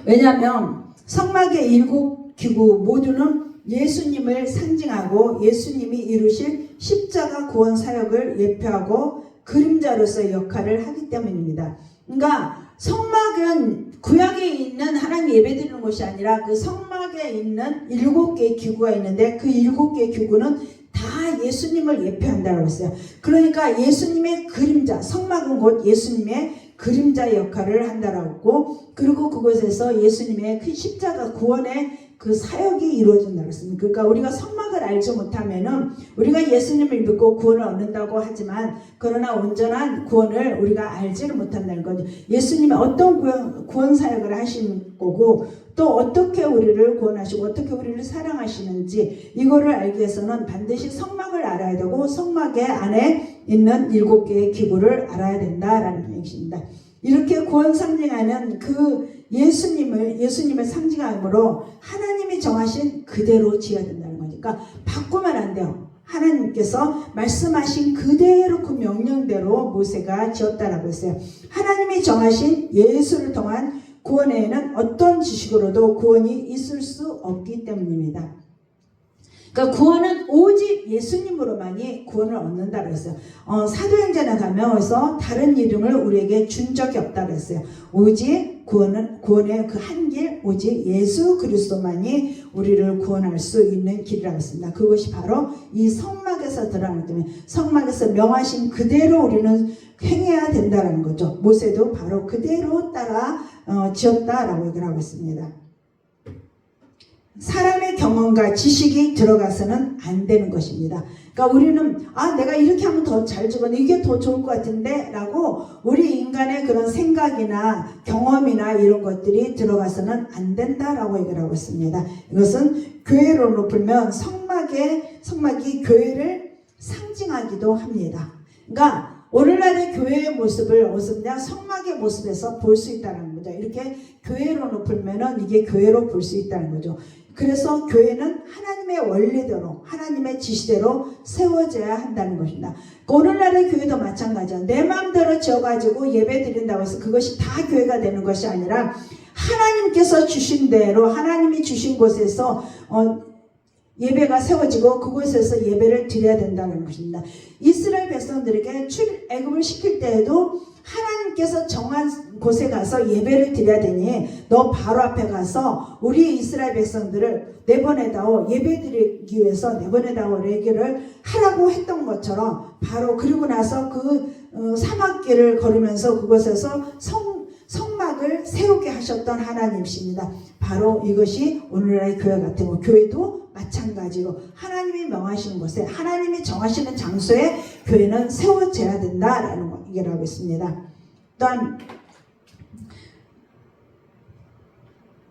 왜냐하면 성막의 7기구 모두는 예수님을 상징하고 예수님이 이루실 십자가 구원 사역을 예표하고 그림자로서의 역할을 하기 때문입니다. 그러니까 성막은 구약에 있는 하나님 예배드리는 곳이 아니라 그 성막에 있는 7개의 기구가 있는데 그 7개의 기구는 다 예수님을 예표한다고 했어요. 그러니까 예수님의 그림자, 성막은 곧 예수님의 그림자 역할을 한다라고 했고, 그리고 그곳에서 예수님의 그 십자가 구원의 그 사역이 이루어진다고 했습니다. 그러니까 우리가 성막을 알지 못하면은 우리가 예수님을 믿고 구원을 얻는다고 하지만 그러나 온전한 구원을 우리가 알지를 못한다는 거죠. 예수님이 어떤 구원 사역을 하신 거고 또 어떻게 우리를 구원하시고 어떻게 우리를 사랑하시는지 이거를 알기 위해서는 반드시 성막을 알아야 되고 성막의 안에 있는 7개의 기구를 알아야 된다라는 얘기입니다. 이렇게 구원 상징하는 그 예수님을 상징함으로 하나님이 정하신 그대로 지어야 된다는 거니까 바꾸면 안 돼요. 하나님께서 말씀하신 그대로 그 명령대로 모세가 지었다라고 했어요. 하나님이 정하신 예수를 통한 구원에는 어떤 지식으로도 구원이 있을 수 없기 때문입니다. 그러니까 구원은 오직 예수님으로만이 구원을 얻는다고 했어요. 사도행전에 가면서 다른 이름을 우리에게 준 적이 없다고 했어요. 오직 구원의 그 한 길, 오직 예수 그리스도만이 우리를 구원할 수 있는 길이라고 했습니다. 그것이 바로 이 성막에서 드러나기 때문에 성막에서 명하신 그대로 우리는 행해야 된다는 거죠. 모세도 바로 그대로 따라 지었다라고 얘기를 하고 있습니다. 사람의 경험과 지식이 들어가서는 안 되는 것입니다. 그러니까 우리는 내가 이렇게 하면 더 잘 죽었네, 이게 더 좋을 것 같은데 라고 우리 인간의 그런 생각이나 경험이나 이런 것들이 들어가서는 안 된다라고 얘기를 하고 있습니다. 이것은 교회론으로 풀면 성막이 교회를 상징하기도 합니다. 그러니까 오늘날의 교회의 모습을 어디서냐? 성막의 모습에서 볼 수 있다는 거죠. 이렇게 교회로 풀면은 이게 교회로 볼 수 있다는 거죠. 그래서 교회는 하나님의 원리대로 하나님의 지시대로 세워져야 한다는 것입니다. 오늘날의 교회도 마찬가지야. 내 마음대로 지어가지고 예배 드린다고 해서 그것이 다 교회가 되는 것이 아니라 하나님께서 주신 대로 하나님이 주신 곳에서 예배가 세워지고 그곳에서 예배를 드려야 된다는 것입니다. 이스라엘 백성들에게 출애굽을 시킬 때에도 하나님께서 정한 곳에 가서 예배를 드려야 되니 너 바로 앞에 가서 우리 이스라엘 백성들을 내보내다오, 예배 드리기 위해서 내보내다오 얘기를 하라고 했던 것처럼 바로 그리고 나서 그 사막길을 걸으면서 그곳에서 성막을 세우게 하셨던 하나님이십니다. 바로 이것이 오늘날의 교회 같은 거, 교회도 마찬가지로 하나님이 명하시는 곳에 하나님이 정하시는 장소에 교회는 세워져야 된다라는 얘기를 하고 있습니다.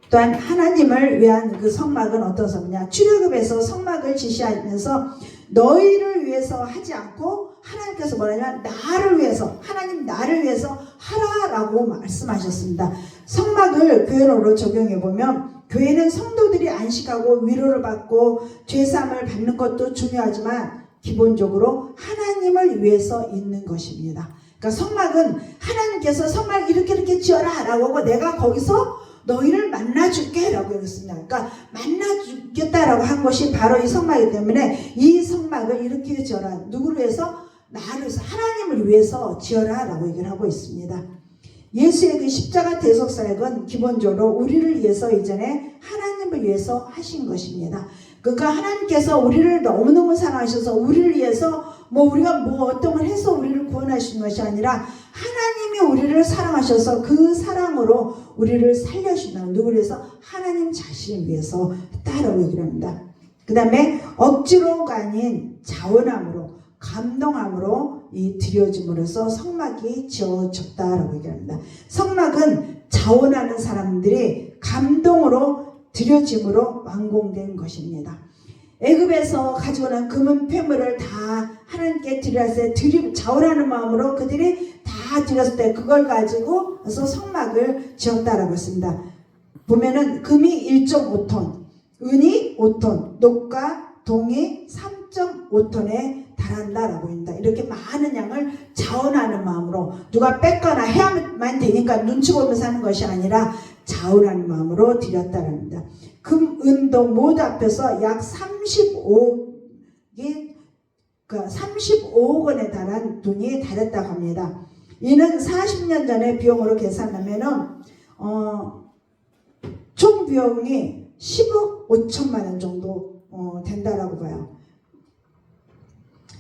또한 하나님을 위한 그 성막은 어떤 성이냐? 출애굽에서 성막을 지시하면서 너희를 위해서 하지 않고 하나님께서 뭐라냐면 나를 위해서, 하나님 나를 위해서 하라라고 말씀하셨습니다. 성막을 교회로 적용해 보면 교회는 성도들이 안식하고 위로를 받고 죄사함을 받는 것도 중요하지만 기본적으로 하나님을 위해서 있는 것입니다. 그러니까 성막은 하나님께서 성막 이렇게 지어라 라고 하고 내가 거기서 너희를 만나줄게 라고 했습니다. 그러니까 만나주겠다라고 한 것이 바로 이 성막이기 때문에 이 성막을 이렇게 지어라. 누구를 위해서? 나를 위해서, 하나님을 위해서 지어라 라고 얘기를 하고 있습니다. 예수의 그 십자가 대속사역은 기본적으로 우리를 위해서 이전에 하나님을 위해서 하신 것입니다. 그러니까 하나님께서 우리를 너무너무 사랑하셔서 우리를 위해서 우리가 어떤 걸 해서 우리를 구원하시는 것이 아니라 하나님이 우리를 사랑하셔서 그 사랑으로 우리를 살려주신다는, 누구를 위해서? 하나님 자신을 위해서 했다라고 얘기를 합니다. 그 다음에 억지로가 아닌 자원함으로, 감동함으로 이 드려짐으로써 성막이 지어졌다라고 얘기합니다. 성막은 자원하는 사람들이 감동으로 드려짐으로 완공된 것입니다. 애굽에서 가지고 난 금은 폐물을 다 하나님께 드렸을 때 자원하는 마음으로 그들이 다 드렸을 때 그걸 가지고 성막을 지었다라고 했습니다. 보면은 금이 1.5톤, 은이 5톤, 녹과 동이 3.5톤에 잘한다라고 합니다. 이렇게 많은 양을 자원하는 마음으로, 누가 뺏거나 해야만 되니까 눈치 보면서 하는 것이 아니라 자원하는 마음으로 드렸다는 겁니다. 금, 은, 동 모두 합해서 약 35억 원에 달한 돈이 달했다고 합니다. 이는 40년 전의 비용으로 계산하면은 총 비용이 10억 5천만 원 정도 된다라고 봐요.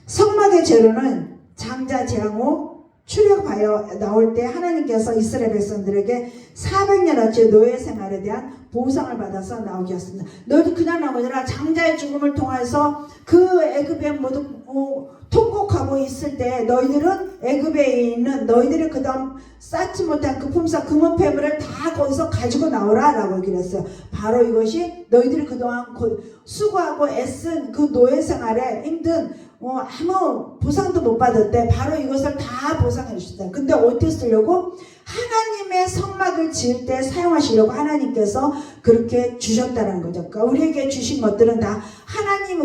성막의 재료는 장자 재앙후 출애굽하여 나올 때 하나님께서 이스라엘 백성들에게 400년어치 노예 생활에 대한 보상을 받아서 나오게 하였습니다. 너희들 그냥 나온 거잖아. 장자의 죽음을 통해서 그 애굽에 모두 통곡하고 있을 때 너희들은 애굽에 있는 너희들이 그 다음 쌓지 못한 그 품삯 금은 패물을 다 거기서 가지고 나오라 라고 얘기를 했어요. 바로 이것이 너희들이 그동안 수고하고 애쓴 그 노예 생활에 힘든 아무 보상도 못 받았대. 바로 이것을 다 보상해 주셨다. 근데 어떻게 쓰려고? 하나님의 성막을 지을 때 사용하시려고 하나님께서 그렇게 주셨다는 거죠. 그러니까 우리에게 주신 것들은 다 하나님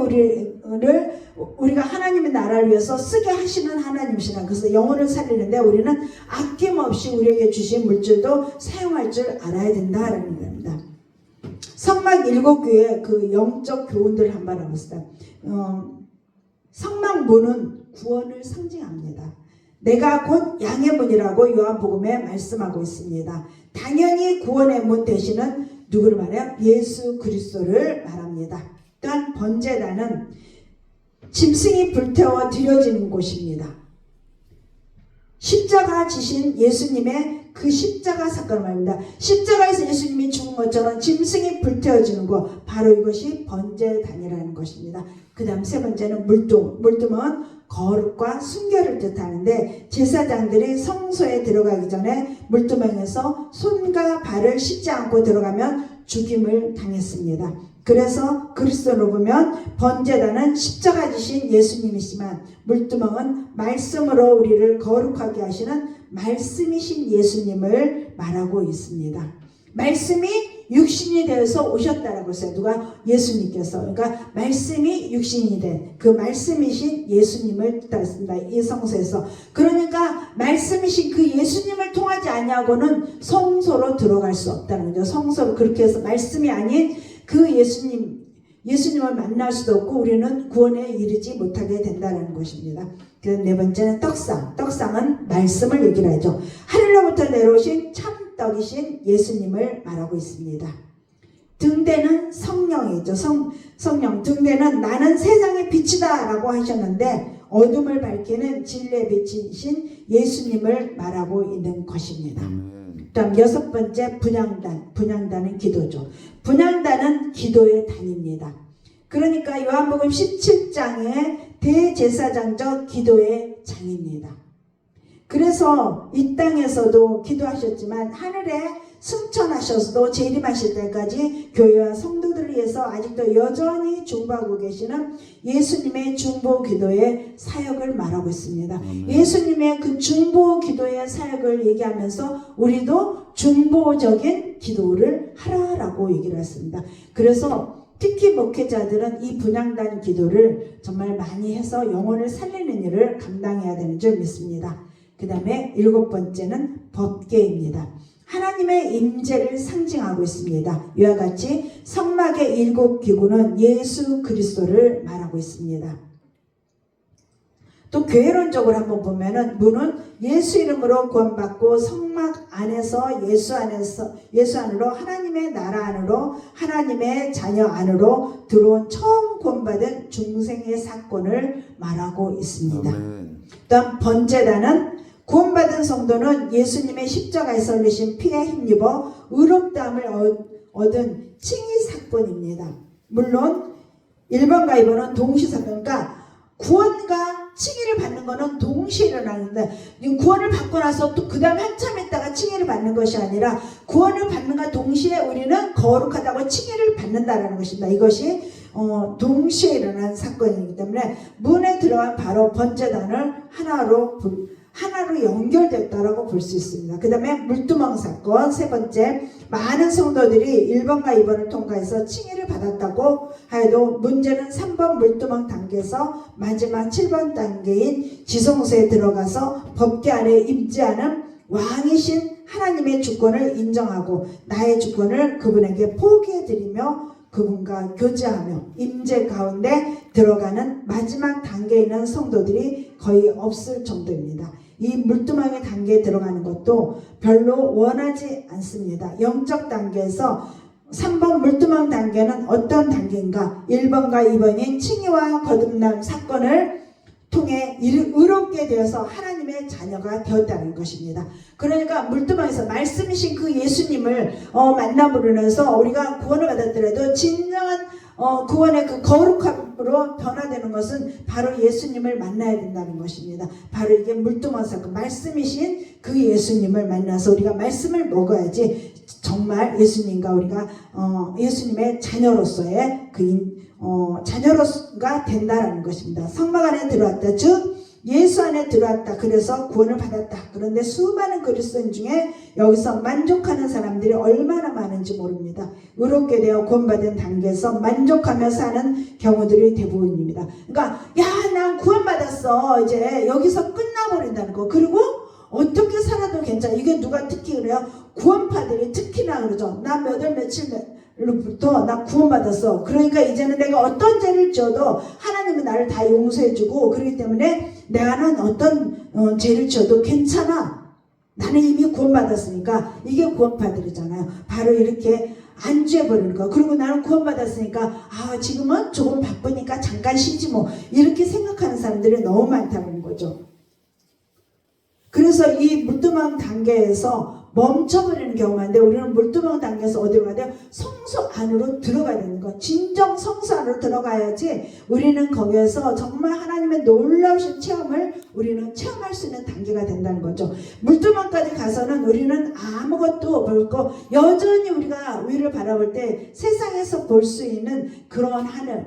우리가 하나님의 나라를 위해서 쓰게 하시는 하나님이시라. 그래서 영혼을 살리는데 우리는 아낌없이 우리에게 주신 물질도 사용할 줄 알아야 된다라는 겁니다. 성막 7교회 그 영적 교훈들을 한번 해봅시다. 성막 문은 구원을 상징합니다. 내가 곧 양의 문이라고 요한복음에 말씀하고 있습니다. 당연히 구원의 문 대신은 누구를 말해요? 예수 그리스도를 말합니다. 또한 번제단은 짐승이 불태워 드려지는 곳입니다. 십자가 지신 예수님의 그 십자가 사건을 말합니다. 십자가에서 예수님이 죽은 것처럼 짐승이 불태워지는 것, 바로 이것이 번제단이라는 것입니다. 그 다음 세 번째는 물두멍. 물두멍은 거룩과 순결을 뜻하는데 제사장들이 성소에 들어가기 전에 물두멍에서 손과 발을 씻지 않고 들어가면 죽임을 당했습니다. 그래서 그리스도로 보면 번제단은 십자가 지신 예수님이지만 물두멍은 말씀으로 우리를 거룩하게 하시는 말씀이신 예수님을 말하고 있습니다. 말씀이 육신이 되어서 오셨다라고 했어요. 누가? 예수님께서. 그러니까 말씀이 육신이 된 그 말씀이신 예수님을 뜻했습니다. 이 성소에서. 그러니까 말씀이신 그 예수님을 통하지 아니하고는 성소로 들어갈 수 없다는 거죠. 성소로 그렇게 해서 말씀이 아닌 그 예수님을 만날 수도 없고 우리는 구원에 이르지 못하게 된다는 것입니다. 그 네 번째는 떡상. 떡상은 말씀을 얘기를 하죠. 하늘로부터 내려오신 참떡이신 예수님을 말하고 있습니다. 등대는 성령이죠. 성령. 등대는 나는 세상의 빛이다 라고 하셨는데 어둠을 밝히는 진리의 빛이신 예수님을 말하고 있는 것입니다. 다음 여섯 번째 분향단. 분향단은 기도죠. 분향단은 기도의 단입니다. 그러니까 요한복음 17장의 대제사장적 기도의 장입니다. 그래서 이 땅에서도 기도하셨지만 하늘에 승천하셔서도 재림하실 때까지 교회와 성도들을 위해서 아직도 여전히 중보하고 계시는 예수님의 중보 기도의 사역을 말하고 있습니다. 예수님의 그 중보 기도의 사역을 얘기하면서 우리도 중보적인 기도를 하라라고 얘기를 했습니다. 그래서 특히 목회자들은 이 분향단 기도를 정말 많이 해서 영혼을 살리는 일을 감당해야 되는 줄 믿습니다. 그 다음에 일곱 번째는 법궤입니다. 하나님의 임재를 상징하고 있습니다. 이와 같이 성막의 일곱 기구는 예수 그리스도를 말하고 있습니다. 또 교회론적으로 한번 보면은 문은 예수 이름으로 구원받고 성막 안에서 예수 안으로 하나님의 나라 안으로 하나님의 자녀 안으로 들어온 처음 구원받은 중생의 사건을 말하고 있습니다. 또한 번제단은 구원받은 성도는 예수님의 십자가에서 흘리신 피에 힘입어 의롭다함을 얻은 칭의 사건입니다. 물론 1번과 2번은 동시 사건, 그러니까 구원과 칭의를 받는 것은 동시에 일어나는데 구원을 받고 나서 또 그 다음에 한참 있다가 칭의를 받는 것이 아니라 구원을 받는과 동시에 우리는 거룩하다고 칭의를 받는다는 것입니다. 이것이 동시에 일어난 사건이기 때문에 문에 들어간 바로 번제단을 하나로 하나로 연결됐다라고 볼 수 있습니다. 그 다음에 물두멍 사건, 세 번째, 많은 성도들이 1번과 2번을 통과해서 칭의를 받았다고 하여도 문제는 3번 물두멍 단계에서 마지막 7번 단계인 지성소에 들어가서 법계 아래 임재하는 왕이신 하나님의 주권을 인정하고 나의 주권을 그분에게 포기해드리며 그분과 교제하며 임재 가운데 들어가는 마지막 단계에 있는 성도들이 거의 없을 정도입니다. 이 물두멍의 단계에 들어가는 것도 별로 원하지 않습니다. 영적 단계에서 3번 물두멍 단계는 어떤 단계인가? 1번과 2번인 칭의와 거듭남 사건을 통해 의롭게 되어서 하나님의 자녀가 되었다는 것입니다. 그러니까 물두멍에서 말씀이신 그 예수님을 만나보면서 우리가 구원을 받았더라도 진정한 구원의 그 거룩함으로 변화되는 것은 바로 예수님을 만나야 된다는 것입니다. 바로 이게 물두멍 사건, 말씀이신 그 예수님을 만나서 우리가 말씀을 먹어야지 정말 예수님과 우리가 예수님의 자녀로서의 자녀로가 된다라는 것입니다. 성막 안에 들어왔다, 즉 예수 안에 들어왔다. 그래서 구원을 받았다. 그런데 수많은 그리스도인 중에 여기서 만족하는 사람들이 얼마나 많은지 모릅니다. 의롭게 되어 구원받은 단계에서 만족하며 사는 경우들이 대부분입니다. 그러니까 난 구원받았어. 이제 여기서 끝나버린다는 거. 그리고 어떻게 살아도 괜찮아. 이게 누가 특히 그래요? 구원파들이 특히나 그러죠. 나 몇 월 며칠부터 나 구원받았어. 그러니까 이제는 내가 어떤 죄를 지어도 하나님은 나를 다 용서해주고 그렇기 때문에 나는 어떤 죄를 지어도 괜찮아. 나는 이미 구원받았으니까. 이게 구원파들이잖아요. 바로 이렇게 안주해버리는 거. 그리고 나는 구원받았으니까 지금은 조금 바쁘니까 잠깐 쉬지 뭐. 이렇게 생각하는 사람들이 너무 많다는 거죠. 그래서 이 물두멍 단계에서 멈춰버리는 경우가 있는데 우리는 물두멍 단계에서 어디로 가야 돼요? 성소 안으로 들어가야 되는 거. 진정 성소 안으로 들어가야지 우리는 거기에서 정말 하나님의 놀라우신 체험을 우리는 체험할 수 있는 단계가 된다는 거죠. 물두멍까지 가서는 우리는 아무것도 없고 여전히 우리가 위를 바라볼 때 세상에서 볼 수 있는 그런 하늘,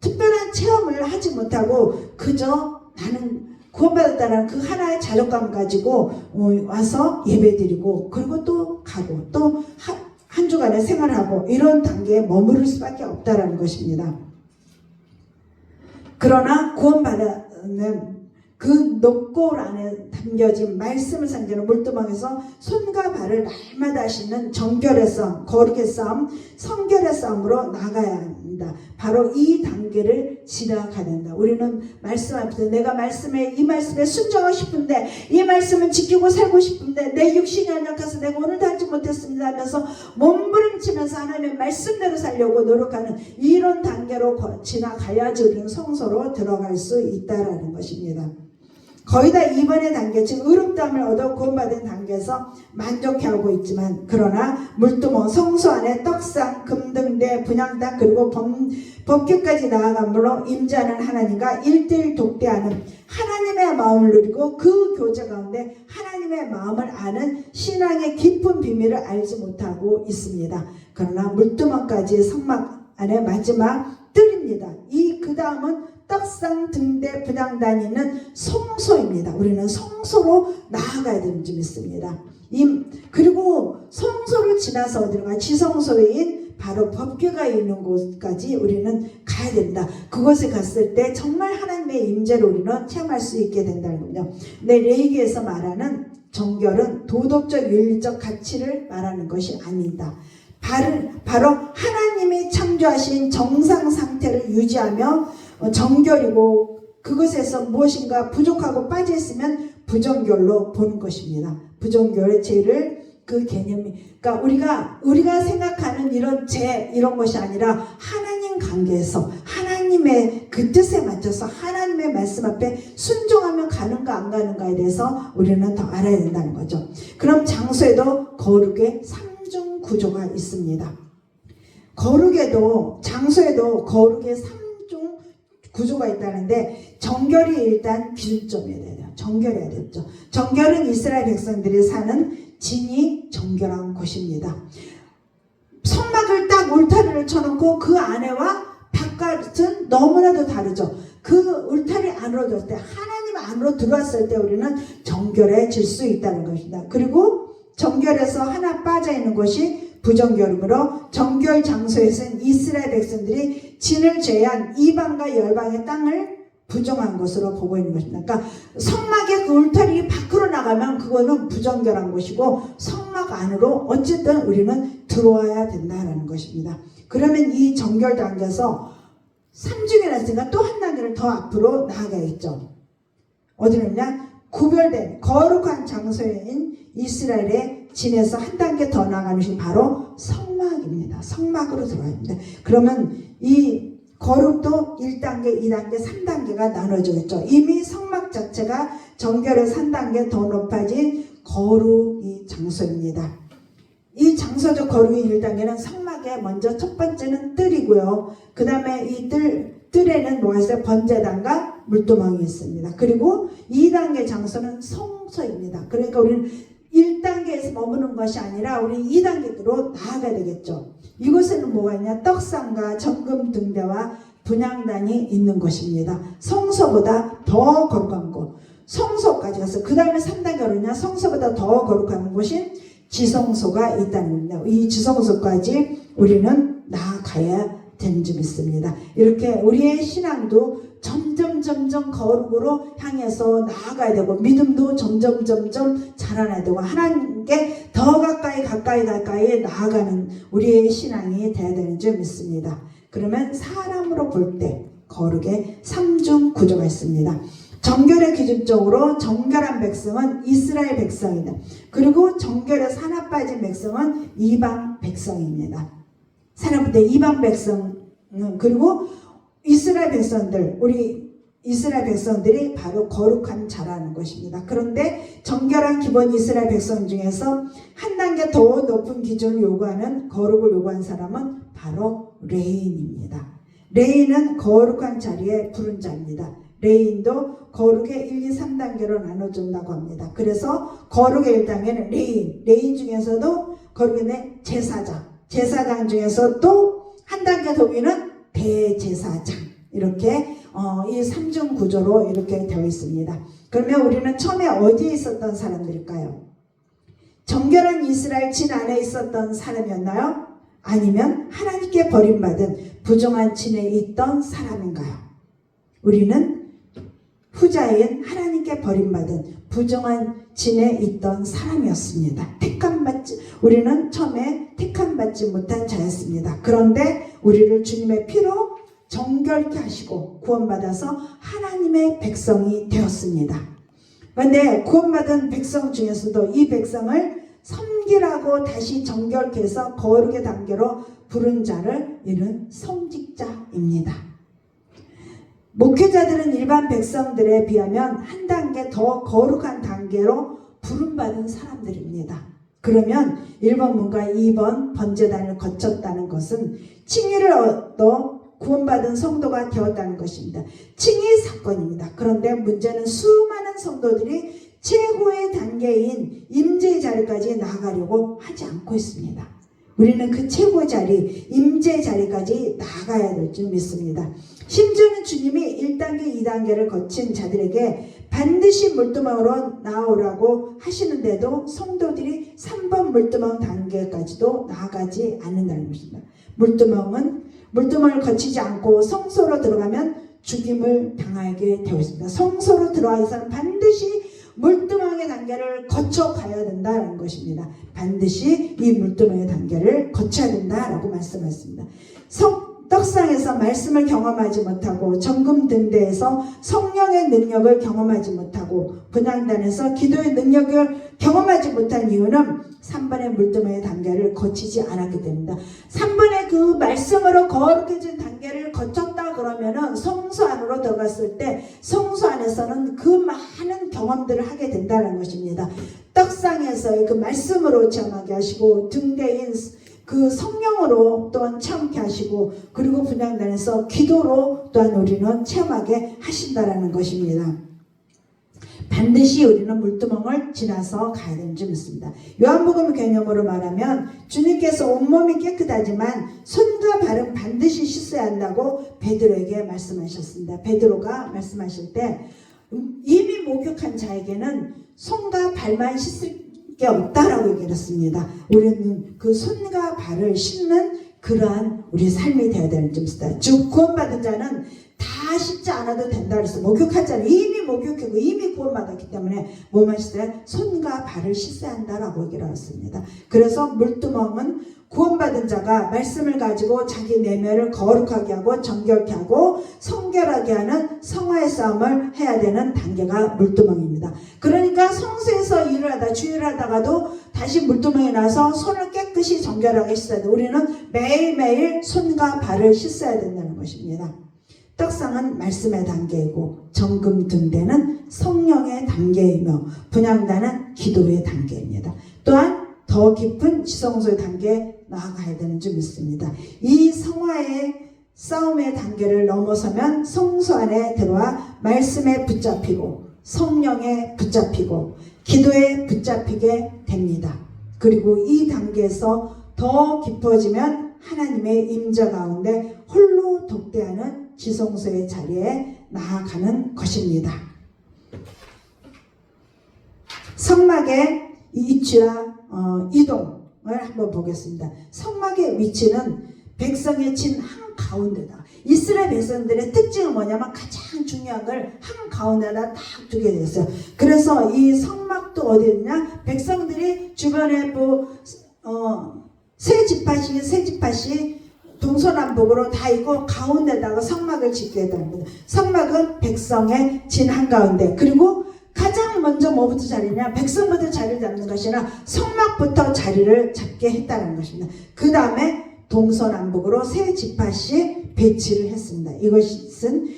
특별한 체험을 하지 못하고 그저 나는 구원받았다는 그 하나의 자존감 가지고 와서 예배드리고 그리고 또 가고 또 한 주간의 생활하고 이런 단계에 머무를 수밖에 없다는 것입니다. 그러나 구원받는 그 높고 안에 담겨진 말씀을 상징하는 물두멍에서 손과 발을 날마다 하시는 정결의 싸움, 거룩의 싸움, 성결의 싸움으로 나가야 합니다. 바로 이 단계를 지나가야 된다. 우리는 말씀 앞에서 내가 이 말씀에 순종하고 싶은데 이 말씀은 지키고 살고 싶은데 내 육신이 연약해서 내가 오늘도 하지 못했습니다 하면서 몸부림치면서 하나님의 말씀대로 살려고 노력하는 이런 단계로 지나가야지 우리는 성소로 들어갈 수 있다라는 것입니다. 거의 다 2번의 단계, 즉 의롭다함을 얻어 구원받은 단계에서 만족해하고 있지만 그러나 물두멍 성소 안에 떡상, 금등대, 분향단 그리고 법궤까지 나아감으로 임재하는 하나님과 1:1 독대하는 하나님의 마음을 누리고 그 교제 가운데 하나님의 마음을 아는 신앙의 깊은 비밀을 알지 못하고 있습니다. 그러나 물두멍까지 성막 안에 마지막 뜰입니다. 그 다음은 떡상, 등대, 분향단이 있는 성소입니다. 우리는 성소로 나아가야 되는 줄 믿습니다. 그리고 성소를 지나서 어디로 가? 지성소인 바로 법궤가 있는 곳까지 우리는 가야 된다. 그곳에 갔을 때 정말 하나님의 임재를 우리는 체험할 수 있게 된다는 거죠. 레위기에서 말하는 정결은 도덕적, 윤리적 가치를 말하는 것이 아니다. 바로 하나님이 창조하신 정상 상태를 유지하며 정결이고 그것에서 무엇인가 부족하고 빠져있으면 부정결로 보는 것입니다. 부정결의 죄를 그 개념이 그러니까 우리가 생각하는 이런 죄 이런 것이 아니라 하나님 관계에서 하나님의 그 뜻에 맞춰서 하나님의 말씀 앞에 순종하며 가는가 안 가는가에 대해서 우리는 더 알아야 된다는 거죠. 그럼 장소에도 거룩의 3중 구조가 있습니다. 장소에도 거룩의 3중 구조가 있다는데 정결이 일단 기준점이어야 돼요. 정결해야 되죠. 정결은 이스라엘 백성들이 사는 진이 정결한 곳입니다. 성막을 딱 울타리를 쳐놓고 그 안에와 바깥은 너무나도 다르죠. 그 울타리 안으로 들어올 때 하나님 안으로 들어왔을 때 우리는 정결해질 수 있다는 것입니다. 그리고 정결에서 하나 빠져 있는 것이 부정결이므로 정결 장소에서는 이스라엘 백성들이 진을 제한 이방과 열방의 땅을 부정한 것으로 보고 있는 것입니다. 그러니까 성막의 그 울타리 밖으로 나가면 그거는 부정결한 것이고 성막 안으로 어쨌든 우리는 들어와야 된다는 것입니다. 그러면 이 정결 단계에서 3중이나 했으니까 또 한 단계를 더 앞으로 나아가겠죠. 어디느냐? 구별된 거룩한 장소인 이스라엘의 진에서 한 단계 더 나아가는 것이 바로 성막입니다. 성막으로 들어가야 합니다. 그러면 이 거룩도 1단계, 2단계, 3단계가 나눠지겠죠. 이미 성막 자체가 정결의 3단계 더 높아진 거룩이 장소입니다. 이 장소적 거룩의 1단계는 성막에 먼저 첫 번째는 뜰이고요. 그 다음에 이 뜰에는 뭐가 있어요? 번제단과 물두멍이 있습니다. 그리고 2단계 장소는 성소입니다. 그러니까 우리는 1단계에서 머무는 것이 아니라 우리 2단계로 나아가야 되겠죠. 이곳에는 뭐가 있냐? 떡상과 정금 등대와 분향단이 있는 것입니다. 성소보다 더 거룩한 곳. 성소까지 가서 그 다음에 3단계로냐? 성소보다 더 거룩한 곳인 지성소가 있다는 겁니다. 이 지성소까지 우리는 나아가야 되는 점 있습니다. 이렇게 우리의 신앙도 점점 거룩으로 향해서 나아가야 되고 믿음도 점점 자라나야 되고 하나님께 더 가까이 나아가는 우리의 신앙이 되어야 되는 점 있습니다. 그러면 사람으로 볼 때 거룩의 3중 구조가 있습니다. 정결의 기준적으로 정결한 백성은 이스라엘 백성이다. 그리고 정결에서 하나 빠진 백성은 이방 백성입니다. 사람 때 이방 백성은 그리고 이스라엘 백성들, 우리 이스라엘 백성들이 바로 거룩한 자라는 것입니다. 그런데 정결한 기본 이스라엘 백성 중에서 한 단계 더 높은 기준을 요구하는 거룩을 요구한 사람은 바로 레인입니다. 레인은 거룩한 자리에 부른 자입니다. 레인도 거룩의 1, 2, 3단계로 나눠준다고 합니다. 그래서 거룩의 1단계는 레인 중에서도 거룩의 제사장 중에서 또 한 단계 더 위는 대제사장, 이렇게 이 3중 구조로 이렇게 되어 있습니다. 그러면 우리는 처음에 어디에 있었던 사람들일까요? 정결한 이스라엘 진 안에 있었던 사람이었나요? 아니면 하나님께 버림받은 부정한 진에 있던 사람인가요? 우리는 후자인 하나님께 버림받은 부정한 진에 있던 사람이었습니다. 우리는 처음에 택함받지 못한 자였습니다. 그런데 우리를 주님의 피로 정결케 하시고 구원받아서 하나님의 백성이 되었습니다. 그런데 구원받은 백성 중에서도 이 백성을 섬기라고 다시 정결케 해서 거룩의 단계로 부른 자를 이른 성직자입니다. 목회자들은 일반 백성들에 비하면 한 단계 더 거룩한 단계로 부름받은 사람들입니다. 그러면 1번 문과 2번 번제단을 거쳤다는 것은 칭의를 얻어 구원받은 성도가 되었다는 것입니다. 칭의 사건입니다. 그런데 문제는 수많은 성도들이 최고의 단계인 임재의 자리까지 나아가려고 하지 않고 있습니다. 우리는 그 최고의 자리, 임재의 자리까지 나아가야 될 줄 믿습니다. 심지어는 주님이 1단계, 2단계를 거친 자들에게 반드시 물두멍으로 나오라고 하시는데도 성도들이 3번 물두멍 단계까지도 나아가지 않는다는 것입니다. 물두멍을 거치지 않고 성소로 들어가면 죽임을 당하게 되어 있습니다. 성소로 들어가서는 반드시 물두멍의 단계를 거쳐가야 된다는 것입니다. 반드시 이 물두멍의 단계를 거쳐야 된다라고 말씀하셨습니다. 떡상에서 말씀을 경험하지 못하고 정금 등대에서 성령의 능력을 경험하지 못하고 분향단에서 기도의 능력을 경험하지 못한 이유는 3번의 물두멍의 단계를 거치지 않았기 때문입니다. 3번의 그 말씀으로 거룩해진 단계를 거쳤다 그러면은 성소 안으로 들어갔을 때 성소 안에서는 그 많은 경험들을 하게 된다는 것입니다. 떡상에서의 그 말씀으로 체험하게 하시고 등대인 그 성령으로 또한 체험케 하시고 그리고 분향단에서 기도로 또한 우리는 체험하게 하신다라는 것입니다. 반드시 우리는 물두멍을 지나서 가야 되는 줄 믿습니다. 요한복음 개념으로 말하면 주님께서 온몸이 깨끗하지만 손과 발은 반드시 씻어야 한다고 베드로에게 말씀하셨습니다. 베드로가 말씀하실 때 이미 목욕한 자에게는 손과 발만 씻을 게 없다라고 얘기를 했습니다. 우리는 그 손과 발을 씻는 그러한 우리 삶이 되어야 되는 점입니다. 즉 구원받은 자는 다 씻지 않아도 된다 그랬어요. 목욕한 자는 이미 목욕하고 이미 구원받았기 때문에 뭐만 씻어야 손과 발을 씻어야 한다라고 얘기를 했습니다. 그래서 물두멍은 구원받은 자가 말씀을 가지고 자기 내면을 거룩하게 하고 정결케 하고 성결하게 하는 성화의 싸움을 해야 되는 단계가 물두멍입니다. 그러니까 성소에서 일을 하다 주일을 하다가도 다시 물두멍에 나서 손을 깨끗이 정결하게 씻어야 돼. 우리는 매일매일 손과 발을 씻어야 된다는 것입니다. 떡상은 말씀의 단계이고 정금 등대는 성령의 단계이며 분향단은 기도의 단계입니다. 또한 더 깊은 지성소의 단계에 나아가야 되는 줄 믿습니다. 이 성화의 싸움의 단계를 넘어서면 성소 안에 들어와 말씀에 붙잡히고 성령에 붙잡히고 기도에 붙잡히게 됩니다. 그리고 이 단계에서 더 깊어지면 하나님의 임재 가운데 홀로 독대하는 지성소의 자리에 나아가는 것입니다. 성막의 위치와 이동을 한번 보겠습니다. 성막의 위치는 백성의 진 한가운데다. 이스라엘 백성들의 특징은 뭐냐면 가장 중요한 걸 한가운데다 딱 두게 됐어요. 그래서 이 성막도 어디 있냐? 백성들이 주변에 세 지파씩 동서남북으로 다 있고 가운데다가 성막을 짓게 됩니다. 성막은 백성의 진 한가운데. 그리고 가장 먼저 뭐부터 자리냐? 백성부터 자리를 잡는 것이 아니라 성막부터 자리를 잡게 했다는 것입니다. 그 다음에 동서남북으로 세 지파씩 배치를 했습니다. 이것은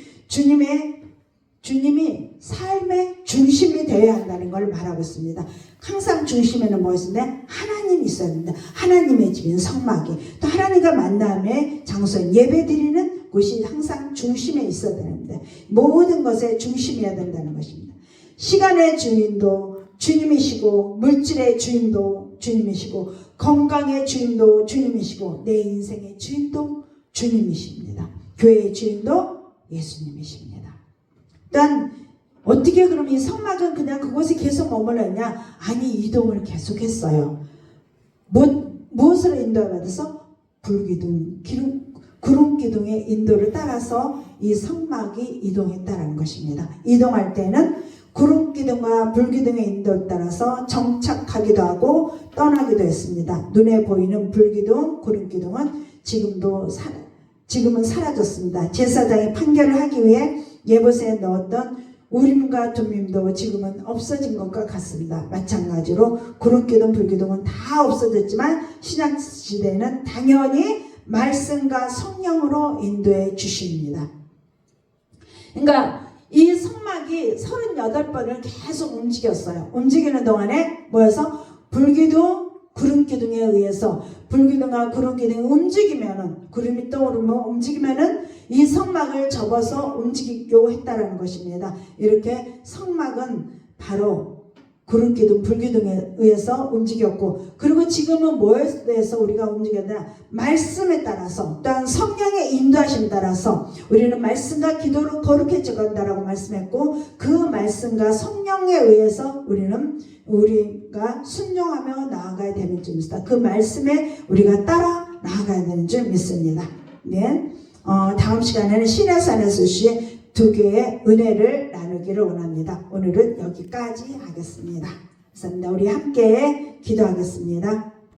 주님이 삶의 중심이 되어야 한다는 걸 말하고 있습니다. 항상 중심에는 뭐 있는데? 하나님이 있어야 됩니다. 하나님의 집인 성막이, 또 하나님과 만남의 장소인 예배드리는 곳이 항상 중심에 있어야 되는데 모든 것의 중심이어야 된다는 것입니다. 시간의 주인도 주님이시고 물질의 주인도 주님이시고 건강의 주인도 주님이시고 내 인생의 주인도 주님이십니다. 교회의 주인도 예수님이십니다. 일단 어떻게 그럼 이 성막은 그냥 그곳에 계속 머물러 있냐? 아니, 이동을 계속했어요. 무엇으로 인도받아서? 불기둥, 구름기둥의 인도를 따라서 이 성막이 이동했다는 것입니다. 이동할 때는 구름기둥과 불기둥의 인도를 따라서 정착하기도 하고 떠나기도 했습니다. 눈에 보이는 불기둥, 구름기둥은 지금은 사라졌습니다. 제사장이 판결을 하기 위해 예보세에 넣었던 우림과 둠밈도 지금은 없어진 것과 같습니다. 마찬가지로 구름기둥, 불기둥은 다 없어졌지만 신약시대에는 당연히 말씀과 성령으로 인도해 주십니다. 그러니까 이 성막이 38번을 계속 움직였어요. 움직이는 동안에 뭐여서 불기둥, 구름기둥에 의해서 불기둥과 구름기둥이 움직이면은, 구름이 떠오르면 움직이면은 이 성막을 접어서 움직이려고 했다라는 것입니다. 이렇게 성막은 바로 구름기둥, 불기둥에 의해서 움직였고, 그리고 지금은 뭐에 대해서 우리가 움직여야 되나? 말씀에 따라서, 또한 성령의 인도하심에 따라서 우리는 말씀과 기도로 거룩해져 간다라고 말씀했고, 그 말씀과 성령에 의해서 우리가 순종하며 나아가야 되는 줄 믿습니다. 그 말씀에 우리가 따라 나아가야 되는 줄 믿습니다. 네. 다음 시간에는 시내산에서 주신 두 개의 은혜를 나누기를 원합니다. 오늘은 여기까지 하겠습니다. 감사합니다. 우리 함께 기도하겠습니다.